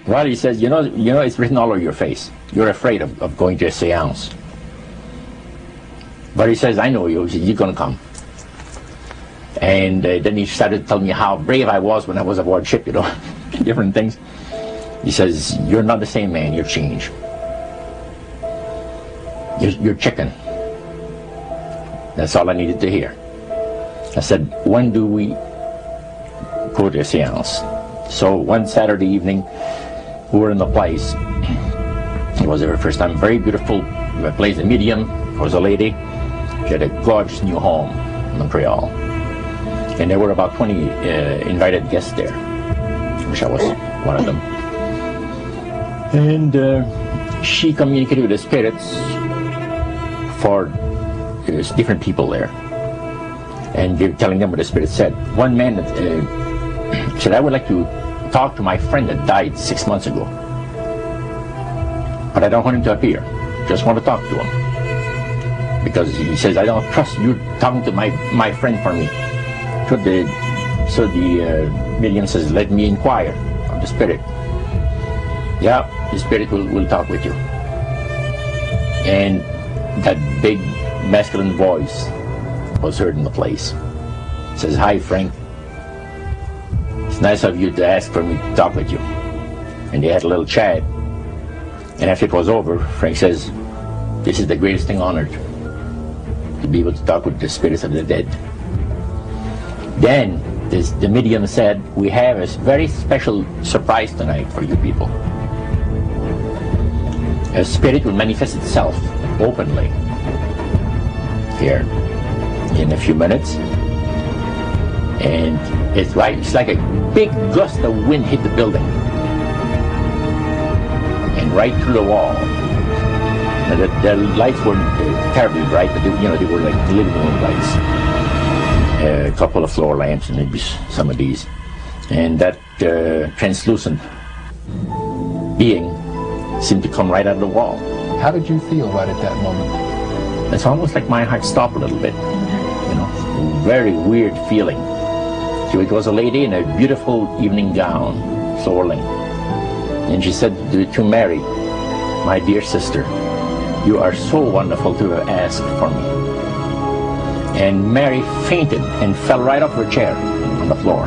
Well, he says, you know, it's written all over your face. You're afraid of going to a seance. But he says, I know you. He says, you're going to come. And then he started telling me how brave I was when I was aboard ship, you know, different things. He says, you're not the same man, you're changed. You're chicken. That's all I needed to hear. I said, when do we go to a seance? So one Saturday evening, we were in the place. It was our first time. Very beautiful place. A medium was a lady. She had a gorgeous new home in Montreal. And there were about 20 invited guests there. Wish I was one of them. And she communicated with the spirits for different people there. And they were telling them what the spirit said. One man said, I would like to talk to my friend that died 6 months ago. But I don't want him to appear. Just want to talk to him. Because he says, I don't trust you talking to my friend for me. So the medium says, let me inquire of the spirit. Yeah, the spirit will talk with you. And that big masculine voice was heard in the place. It says, hi Frank. It's nice of you to ask for me to talk with you. And they had a little chat. And after it was over, Frank says, this is the greatest thing on earth, to be able to talk with the spirits of the dead. Then the medium said, we have a very special surprise tonight for you people. A spirit will manifest itself openly here in a few minutes. And it's like a big gust of wind hit the building. And right through the wall. Now the lights weren't terribly bright, but they were like living room lights. A couple of floor lamps and maybe some of these. And that translucent being seemed to come right out of the wall. How did you feel right at that moment? It's almost like my heart stopped a little bit. You know, very weird feeling. So it was a lady in a beautiful evening gown, florling. And she said to Mary, my dear sister, you are so wonderful to have asked for me. And Mary fainted and fell right off her chair on the floor.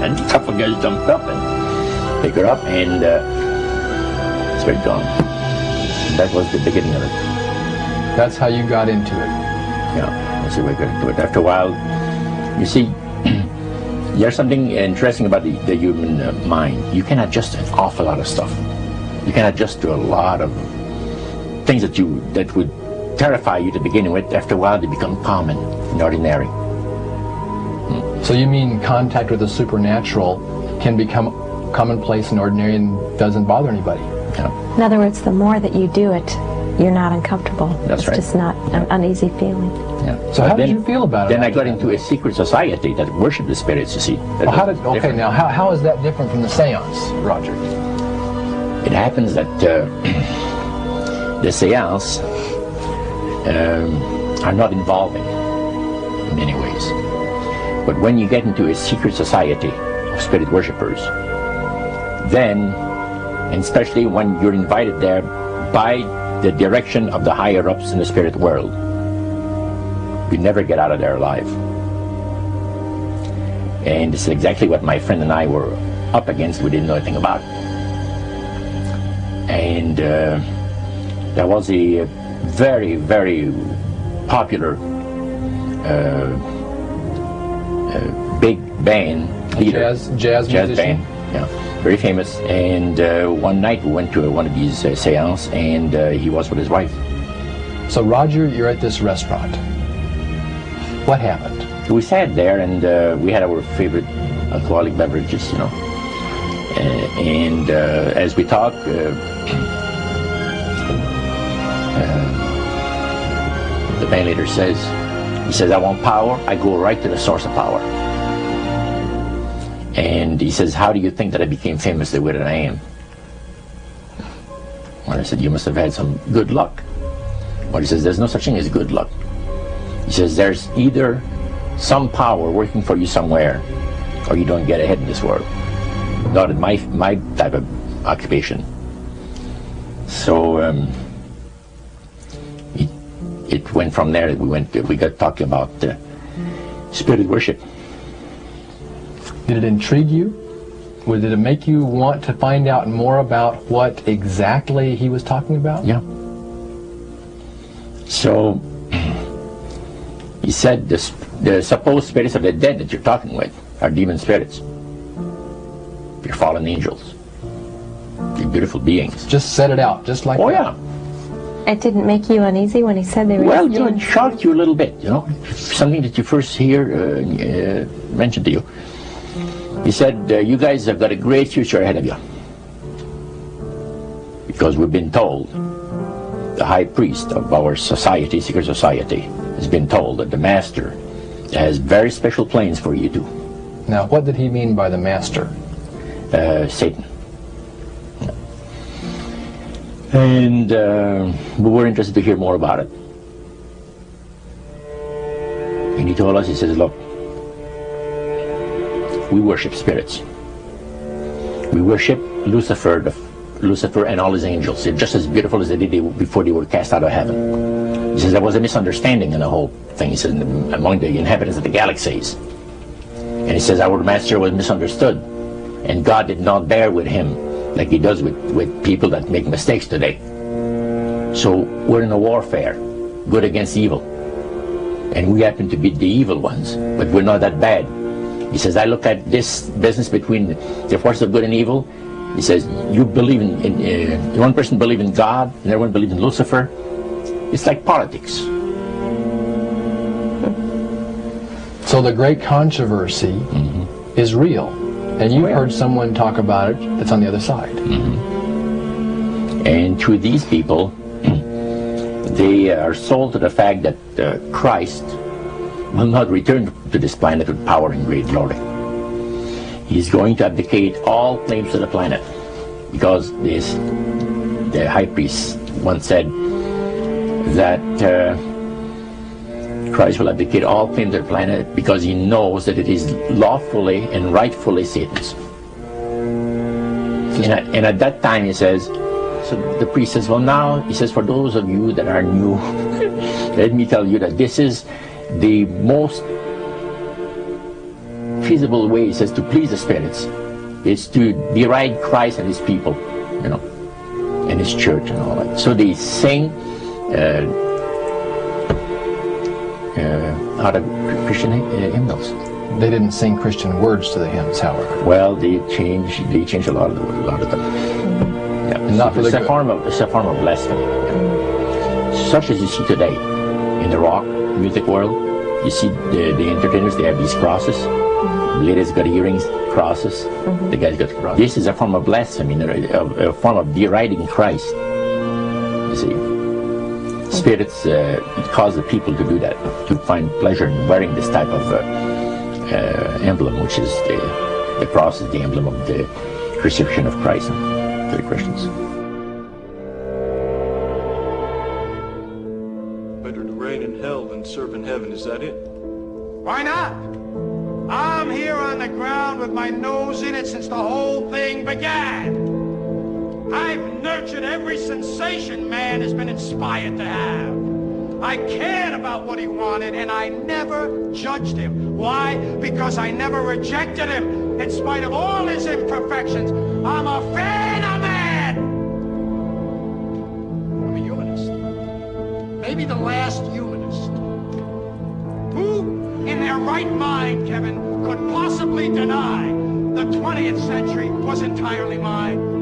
And a couple of guys jumped up and picked her up, and it's very gone. That was the beginning of it. That's how you got into it. Yeah, that's how we got into it. After a while, you see, there's something interesting about the human mind. You can adjust an awful lot of stuff. You can adjust to a lot of things that would terrify you to begin with. After a while, they become common and ordinary. So you mean contact with the supernatural can become commonplace and ordinary and doesn't bother anybody? Yeah. In other words, the more that you do it, you're not uncomfortable. That's right. It's just not an uneasy feeling. Yeah. So how did you feel about it? Then I got into a secret society that worshiped the spirits, you see. Well, now how is that different from the seance, Roger? It happens that the seance are not involving in many ways. But when you get into a secret society of spirit worshippers, then, and especially when you're invited there by the direction of the higher ups in the spirit world, you never get out of there alive. And this is exactly what my friend and I were up against. We didn't know anything about. And there was a very, very popular big band leader. Jazz musician? Band, yeah, very famous. And one night we went to one of these seances, and he was with his wife. So Roger, you're at this restaurant. What happened? We sat there, and we had our favorite alcoholic beverages, you know. And as we talked, the band leader says, he says, I want power. I go right to the source of power. And he says, how do you think that I became famous the way that I am? Well, I said, you must have had some good luck. Well, he says, there's no such thing as good luck. He says, there's either some power working for you somewhere, or you don't get ahead in this world. Not in my type of occupation. So it went from there. We got talking about spirit worship. Did it intrigue you? Or did it make you want to find out more about what exactly he was talking about? Yeah. So he said the supposed spirits of the dead that you're talking with are demon spirits. They're fallen angels. They're beautiful beings. Just set it out, just like that. Oh yeah. It didn't make you uneasy when he said they were Well, demon it shocked you a little bit, something that you first hear mentioned to you. He said, you guys have got a great future ahead of you. Because we've been told, the high priest of our society, secret society, has been told that the master has very special plans for you too. Now, what did he mean by the master? Satan. And we were interested to hear more about it. And he told us, he says, look, we worship spirits. We worship Lucifer and all his angels. They're just as beautiful as they did before they were cast out of heaven. He says there was a misunderstanding in the whole thing. He says among the inhabitants of the galaxies. And he says our master was misunderstood. And God did not bear with him like he does with people that make mistakes today. So we're in a warfare, good against evil. And we happen to be the evil ones, but we're not that bad. He says, I look at this business between the forces of good and evil. He says, you believe in one person believes in God, and everyone believes in Lucifer. It's like politics. So the great controversy is real. And you've heard someone talk about it that's on the other side. And to these people, they are sold to the fact that Christ will not return to this planet with power and great glory. He's going to abdicate all claims to the planet, because the high priest once said that Christ will abdicate all claims to the planet because he knows that it is lawfully and rightfully Satan's. And at that time, he says, so the priest says, well now, he says, for those of you that are new, let me tell you that this is the most feasible way, he says, to please the spirits. It's to deride Christ and his people, and his church and all that. So they sing out of Christian hymnals. They didn't sing Christian words to the hymns, however. Well, they changed a lot of them. Yeah. And not for the good. It's a form of blasphemy. Yeah. Such as you see today in the rock music world. You see the entertainers, they have these crosses. The ladies got earrings, crosses. The guys got crosses. This is a form of blasphemy, a form of deriding Christ. You see. Spirits cause the people to do that, to find pleasure in wearing this type of emblem, which is the cross is the emblem of the crucifixion of Christ to the Christians. Better to reign in hell than serve in heaven, is that it? Why not? I'm here on the ground with my nose in it since the whole thing began. I've nurtured every sensation man has been inspired to have. I cared about what he wanted, and I never judged him. Why? Because I never rejected him. In spite of all his imperfections, I'm a fan of man. I'm a humanist. Maybe the last humanist. Who, in their right mind, Kevin, could possibly deny the 20th century was entirely mine?